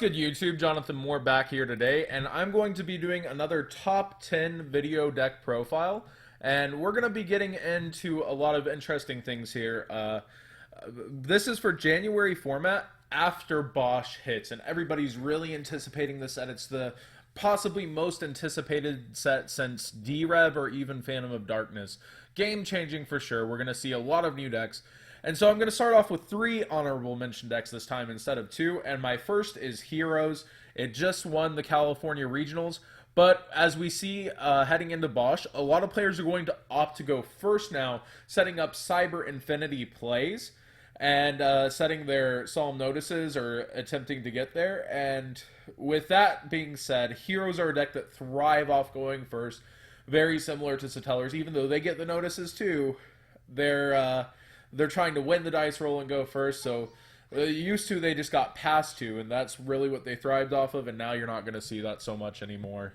good, YouTube? Jonathan Moore back here today, and I'm going to be doing another top 10 video deck profile, and we're going to be getting into a lot of interesting things here. This is for January format after BOSH hits, and everybody's really anticipating this set. It's the possibly most anticipated set since DREV or even Phantom of Darkness. Game changing for sure. We're going to see a lot of new decks. And so I'm going to start off with 3 honorable mention decks this time instead of 2. And my first is Heroes. It just won the California Regionals. But as we see heading into BOSH, a lot of players are going to opt to go first now, setting up Cyber Infinity plays and setting their solemn notices or attempting to get there. And with that being said, Heroes are a deck that thrive off going first, very similar to Shaddolls. Even though they get the notices too, they're trying to win the dice roll and go first. So used to, they just got passed to, and that's really what they thrived off of. And now you're not going to see that so much anymore.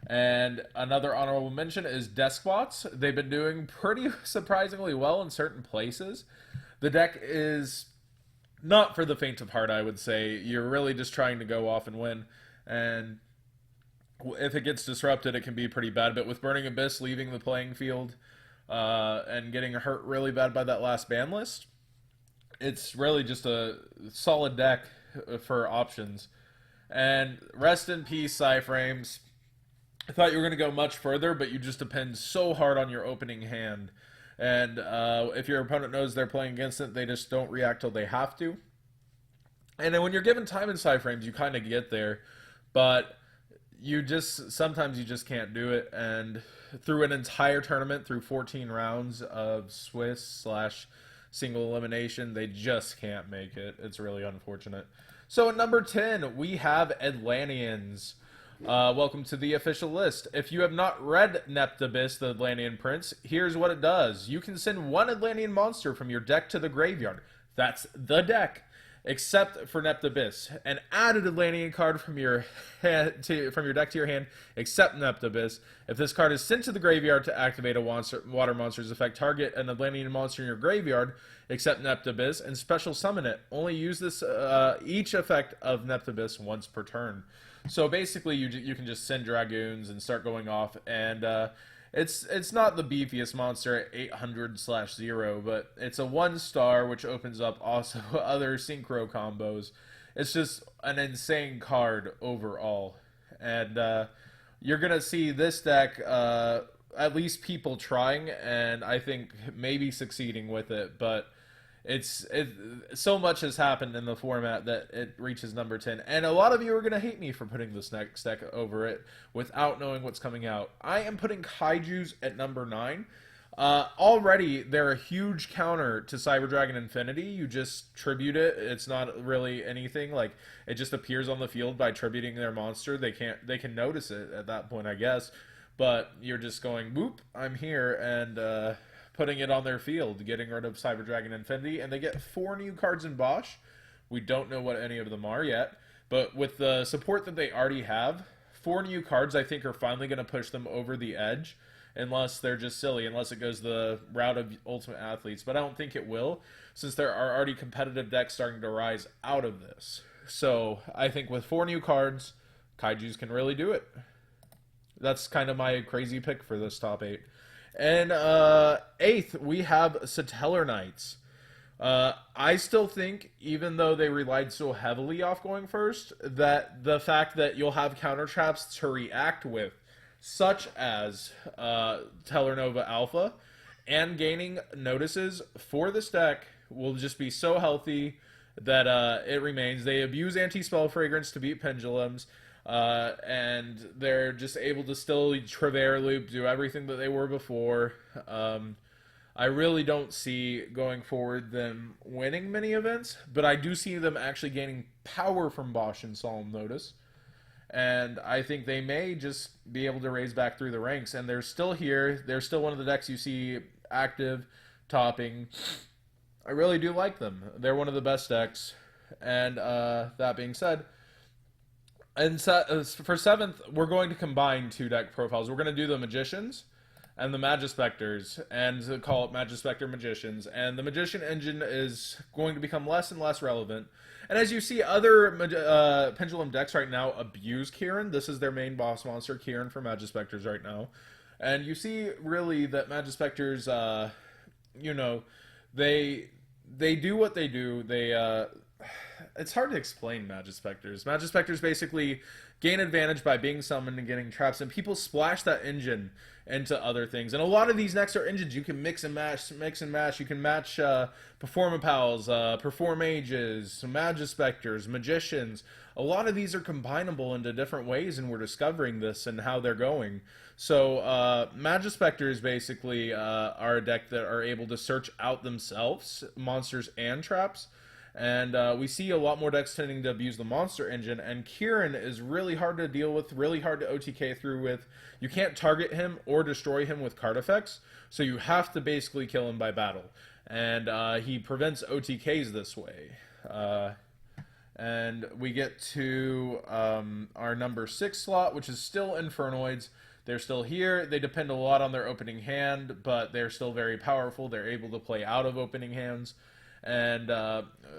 And another honorable mention is Despots. They've been doing pretty surprisingly well in certain places. The deck is not for the faint of heart, I would say. You're really just trying to go off and win. And if it gets disrupted, it can be pretty bad. But with Burning Abyss leaving the playing field and getting hurt really bad by that last ban list, it's really just a solid deck for options. And rest in peace, Cyframes. I thought you were going to go much further, but you just depend so hard on your opening hand. And if your opponent knows they're playing against it, they just don't react till they have to. And then when you're given time in Cyframes, you kind of get there. But sometimes you just can't do it. And through an entire tournament, through 14 rounds of Swiss/single elimination, they just can't make it. It's really unfortunate. So at number 10, we have Atlanteans. Welcome to the official list. If you have not read Nekroz, the Atlantean Prince, here's what it does. You can send 1 Atlantean monster from your deck to the graveyard. That's the deck, except for Nekroz. An added Atlantean card from your deck to your hand, except Nekroz. If this card is sent to the graveyard to activate a water monster's effect, target an Atlantean monster in your graveyard, except Nekroz, and special summon it. Only use this each effect of Nekroz once per turn. So basically, you can just send Dragoons and start going off, and it's not the beefiest monster at 800/0, but it's a 1-star, which opens up also other synchro combos. It's just an insane card overall, and you're gonna see this deck, at least people trying, and I think maybe succeeding with it, but so much has happened in the format that it reaches number 10. And a lot of you are going to hate me for putting this next deck over it without knowing what's coming out. I am putting Kaijus at number 9. Already, they're a huge counter to Cyber Dragon Infinity. You just tribute it. It's not really anything. Like, it just appears on the field by tributing their monster. They can notice it at that point, I guess. But you're just going, boop, I'm here, and putting it on their field, getting rid of Cyber Dragon Infinity, and they get 4 new cards in BOSH. We don't know what any of them are yet, but with the support that they already have, 4 new cards I think are finally going to push them over the edge, unless they're just silly, unless it goes the route of Ultimate Athletes, but I don't think it will, since there are already competitive decks starting to rise out of this. So I think with 4 new cards, Kaijus can really do it. That's kind of my crazy pick for this top 8. And 8th, we have Satellar Knights. I still think, even though they relied so heavily off going first, that the fact that you'll have counter traps to react with, such as Tellarnova Alpha, and gaining notices for this deck will just be so healthy that it remains. They abuse Anti-Spell Fragrance to beat Pendulums. And they're just able to still Trevere Loop, do everything that they were before. I really don't see going forward them winning many events, but I do see them actually gaining power from BOSH and Solemn Notice. And I think they may just be able to raise back through the ranks. And they're still here. They're still one of the decks you see active, topping. I really do like them. They're one of the best decks. And that being said, and for 7th, we're going to combine 2 deck profiles. We're going to do the Magicians, and the Magispectors, and call it Magispector Magicians. And the Magician engine is going to become less and less relevant. And as you see, other Pendulum decks right now abuse Kieran. This is their main boss monster, Kieran, for Magispectors right now. And you see, really, that Magispectors, you know, they do what they do. It's hard to explain Magispectors. Magispectors basically gain advantage by being summoned and getting traps, and people splash that engine into other things. And a lot of these next are engines you can mix and match, You can match Performapals, Perform Mages, Magispectors, Magicians. A lot of these are combinable into different ways, and we're discovering this and how they're going. So Magispectors basically are a deck that are able to search out themselves, monsters and traps. And we see a lot more decks tending to abuse the monster engine, and Kieran is really hard to deal with, really hard to OTK through with. You can't target him or destroy him with card effects, so you have to basically kill him by battle. And he prevents OTKs this way. And we get to our number 6 slot, which is still Infernoids. They're still here. They depend a lot on their opening hand, but they're still very powerful. They're able to play out of opening hands. And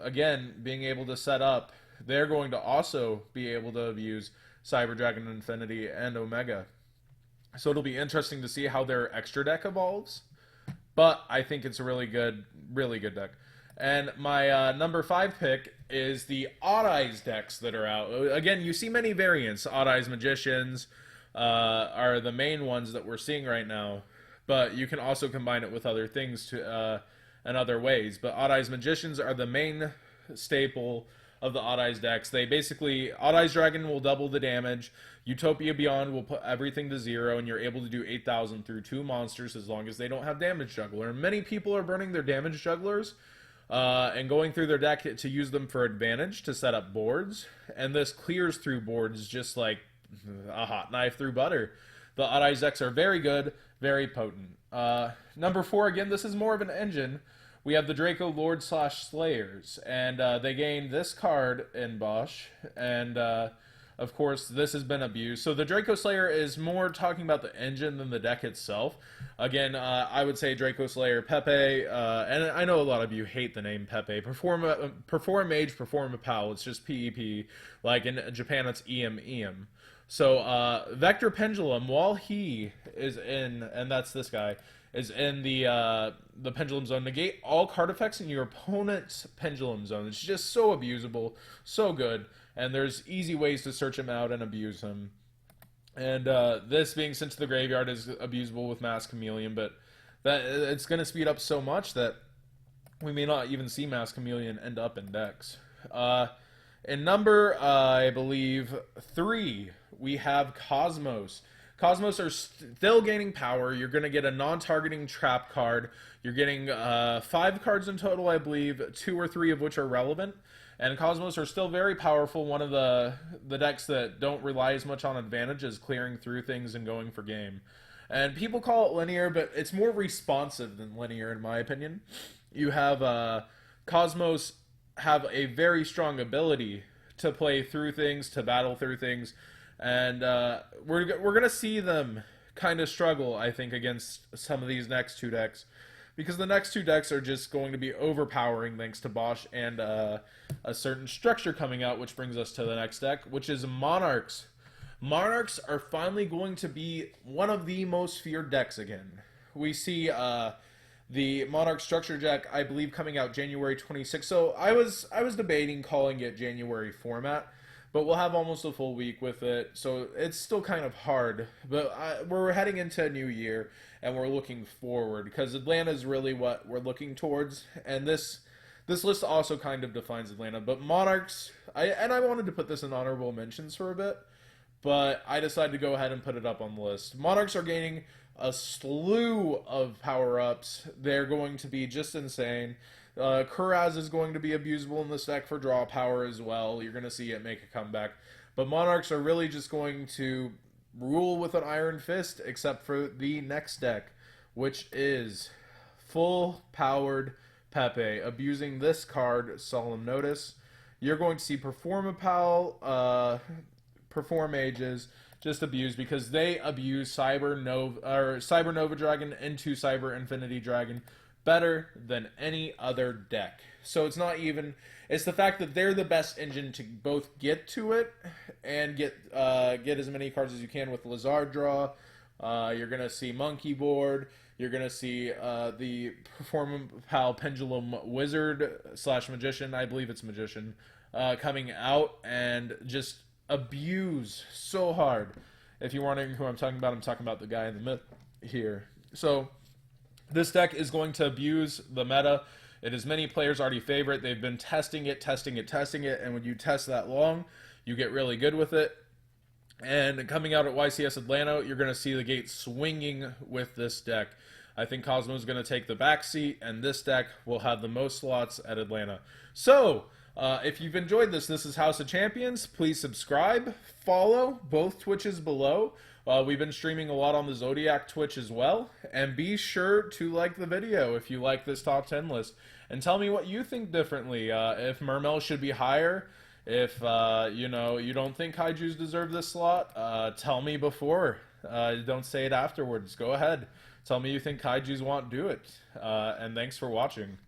again, being able to set up, they're going to also be able to abuse Cyber Dragon Infinity and Omega. So it'll be interesting to see how their extra deck evolves. But I think it's a really good deck. And my number 5 pick is the Odd Eyes decks that are out. Again, you see many variants. Odd Eyes Magicians are the main ones that we're seeing right now. But you can also combine it with other things to... and other ways. But Odd Eyes Magicians are the main staple of the Odd Eyes decks. They basically, Odd Eyes Dragon will double the damage. Utopia Beyond will put everything to 0, and you're able to do 8,000 through 2 monsters as long as they don't have Damage Juggler. And many people are burning their Damage Jugglers and going through their deck to use them for advantage to set up boards. And this clears through boards just like a hot knife through butter. The Odd Eyes decks are very good, very potent. Number 4, again, this is more of an engine. We have the Draco Lord / Slayers, and they gain this card in BOSH, and of course, this has been abused. So the Draco Slayer is more talking about the engine than the deck itself. Again, I would say Draco Slayer, Pepe, and I know a lot of you hate the name Pepe. Perform Mage, Perform a Pal. It's just PEP. Like in Japan, it's EM. So Vector Pendulum, while he is in, and that's this guy, is in the Pendulum Zone, negate all card effects in your opponent's Pendulum Zone. It's just so abusable, so good, and there's easy ways to search him out and abuse him. And this being sent to the graveyard is abusable with Mass Chameleon, but that it's going to speed up so much that we may not even see Mass Chameleon end up in decks. In number, I believe, 3, we have Cosmos. Cosmos are still gaining power. You're going to get a non-targeting trap card. You're getting 5 cards in total, I believe, 2 or 3 of which are relevant. And Cosmos are still very powerful. One of the decks that don't rely as much on advantage is clearing through things and going for game. And people call it linear, but it's more responsive than linear, in my opinion. You have Cosmos have a very strong ability to play through things, to battle through things. And we're going to see them kind of struggle, I think, against some of these next 2 decks. Because the next 2 decks are just going to be overpowering thanks to BOSH and a certain structure coming out, which brings us to the next deck, which is Monarchs. Monarchs are finally going to be one of the most feared decks again. We see the Monarch structure deck, I believe, coming out January 26th. So I was debating calling it January format. But we'll have almost a full week with it, so it's still kind of hard. But we're heading into a new year, and we're looking forward, because Atlanta is really what we're looking towards. And this list also kind of defines Atlanta. But Monarchs, I wanted to put this in honorable mentions for a bit, but I decided to go ahead and put it up on the list. Monarchs are gaining a slew of power-ups. They're going to be just insane. Kuraz is going to be abusable in this deck for draw power as well. You're going to see it make a comeback. But Monarchs are really just going to rule with an iron fist, except for the next deck, which is full-powered Pepe. Abusing this card, Solemn Notice. You're going to see Performapal, Perform Mages, just abused because they abuse Cyber Nova Dragon into Cyber Infinity Dragon better than any other deck. So it's not even, it's the fact that they're the best engine to both get to it and get as many cards as you can with Lizard Draw. You're gonna see Monkey Board. You're gonna see the Performapal Pendulum Wizard / Magician. I believe it's Magician coming out and just abuse so hard. If you're wondering who I'm talking about the guy in the middle here. So this deck is going to abuse the meta. It is many players already favorite. They've been testing it, and when you test that long, you get really good with it. And coming out at YCS Atlanta, you're going to see the gate swinging with this deck. I think Cosmo's going to take the back seat, and this deck will have the most slots at Atlanta. So, if you've enjoyed this is House of Champions. Please subscribe, follow both Twitches below. We've been streaming a lot on the Zodiac Twitch as well. And be sure to like the video if you like this top 10 list. And tell me what you think differently. If Mermel should be higher. If, you know, you don't think Kaijus deserve this slot, tell me before. Don't say it afterwards. Go ahead. Tell me you think Kaijus won't do it. And thanks for watching.